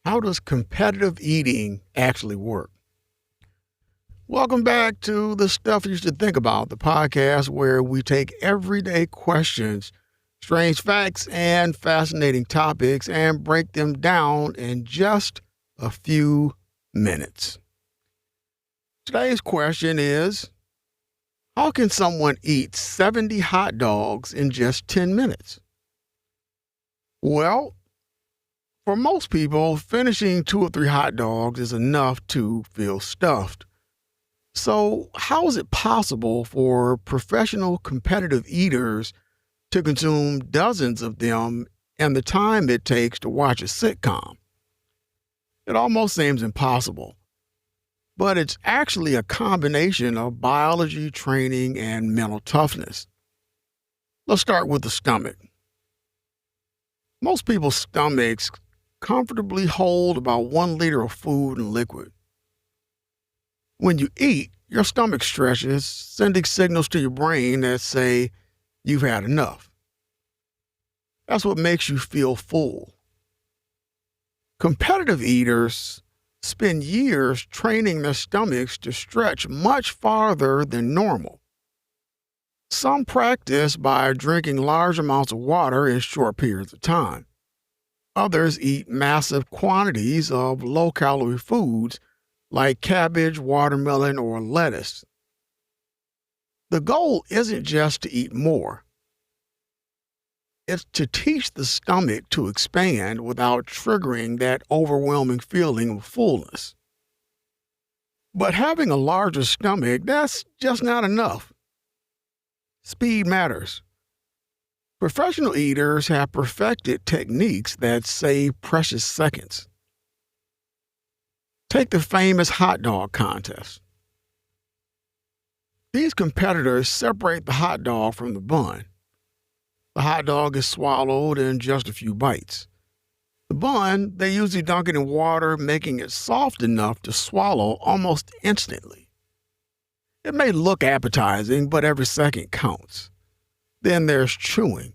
How does competitive eating actually work? Welcome back to the Stuff You Should Think About, the podcast where we take everyday questions, strange facts, and fascinating topics and break them down in just a few minutes. Today's question is, how can someone eat 70 hot dogs in just 10 minutes? Well, for most people, finishing 2 or 3 hot dogs is enough to feel stuffed. So, how is it possible for professional competitive eaters to consume dozens of them in the time it takes to watch a sitcom? It almost seems impossible, but it's actually a combination of biology, training, and mental toughness. Let's start with the stomach. Most people's stomachs comfortably hold about 1 liter of food and liquid. When you eat, your stomach stretches, sending signals to your brain that say you've had enough. That's what makes you feel full. Competitive eaters spend years training their stomachs to stretch much farther than normal. Some practice by drinking large amounts of water in short periods of time. Others eat massive quantities of low-calorie foods like cabbage, watermelon, or lettuce. The goal isn't just to eat more. It's to teach the stomach to expand without triggering that overwhelming feeling of fullness. But having a larger stomach, that's just not enough. Speed matters. Professional eaters have perfected techniques that save precious seconds. Take the famous hot dog contest. These competitors separate the hot dog from the bun. The hot dog is swallowed in just a few bites. The bun, they usually dunk it in water, making it soft enough to swallow almost instantly. It may look appetizing, but every second counts. Then there's chewing.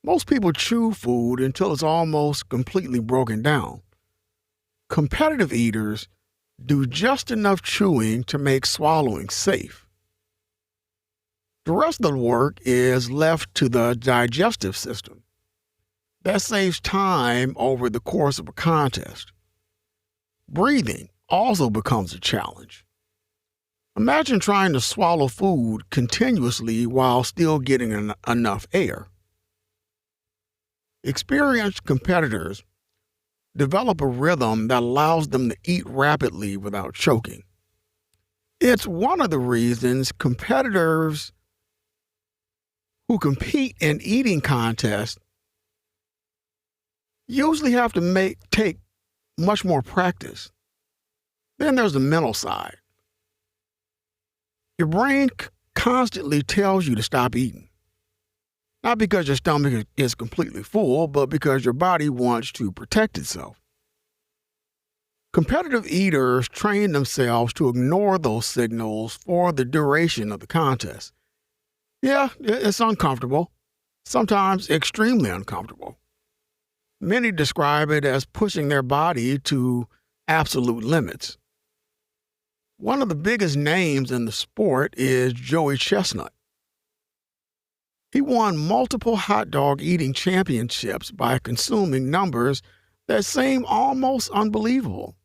Most people chew food until it's almost completely broken down. Competitive eaters do just enough chewing to make swallowing safe. The rest of the work is left to the digestive system. That saves time over the course of a contest. Breathing also becomes a challenge. Imagine trying to swallow food continuously while still getting enough air. Experienced competitors develop a rhythm that allows them to eat rapidly without choking. It's one of the reasons competitors who compete in eating contests usually have to take much more practice. Then there's the mental side. Your brain constantly tells you to stop eating. Not because your stomach is completely full, but because your body wants to protect itself. Competitive eaters train themselves to ignore those signals for the duration of the contest. Yeah, it's uncomfortable, sometimes extremely uncomfortable. Many describe it as pushing their body to absolute limits. One of the biggest names in the sport is Joey Chestnut. He won multiple hot dog eating championships by consuming numbers that seem almost unbelievable.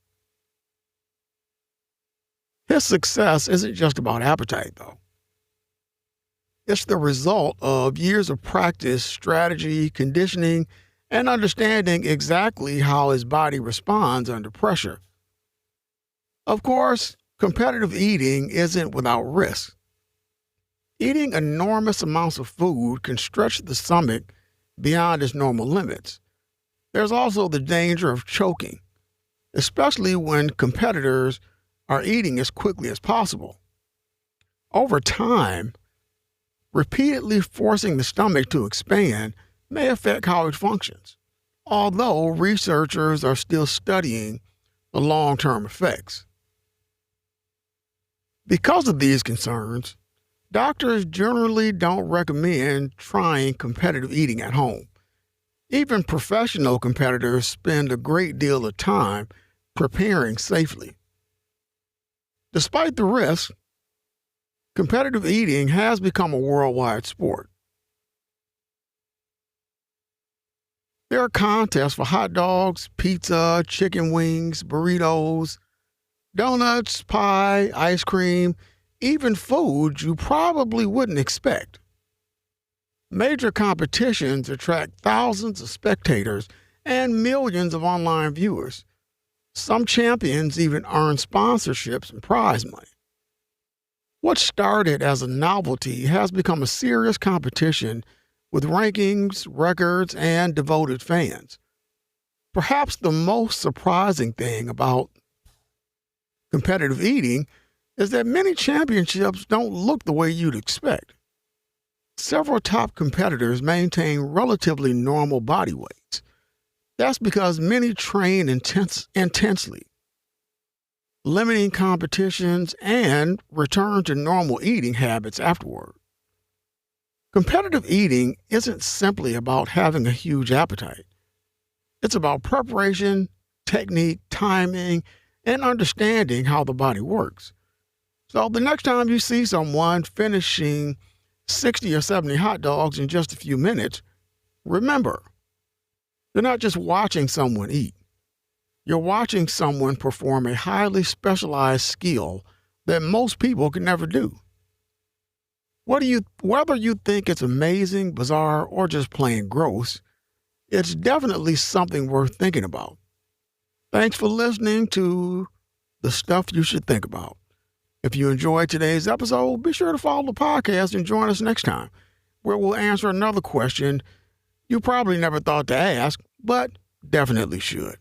His success isn't just about appetite, though. It's the result of years of practice, strategy, conditioning, and understanding exactly how his body responds under pressure. Of course, competitive eating isn't without risk. Eating enormous amounts of food can stretch the stomach beyond its normal limits. There's also the danger of choking, especially when competitors are eating as quickly as possible. Over time, repeatedly forcing the stomach to expand may affect how it functions, although researchers are still studying the long-term effects. Because of these concerns, doctors generally don't recommend trying competitive eating at home. Even professional competitors spend a great deal of time preparing safely. Despite the risk, competitive eating has become a worldwide sport. There are contests for hot dogs, pizza, chicken wings, burritos, donuts, pie, ice cream, even food you probably wouldn't expect. Major competitions attract thousands of spectators and millions of online viewers. Some champions even earn sponsorships and prize money. What started as a novelty has become a serious competition with rankings, records, and devoted fans. Perhaps the most surprising thing about competitive eating is that many championships don't look the way you'd expect. Several top competitors maintain relatively normal body weights. That's because many train intensely, limiting competitions and return to normal eating habits afterward. Competitive eating isn't simply about having a huge appetite. It's about preparation, technique, timing, and understanding how the body works. So the next time you see someone finishing 60 or 70 hot dogs in just a few minutes, remember, you're not just watching someone eat. You're watching someone perform a highly specialized skill that most people can never do. Whether you think it's amazing, bizarre, or just plain gross, it's definitely something worth thinking about. Thanks for listening to The Stuff You Should Think About. If you enjoyed today's episode, be sure to follow the podcast and join us next time, where we'll answer another question you probably never thought to ask, but definitely should.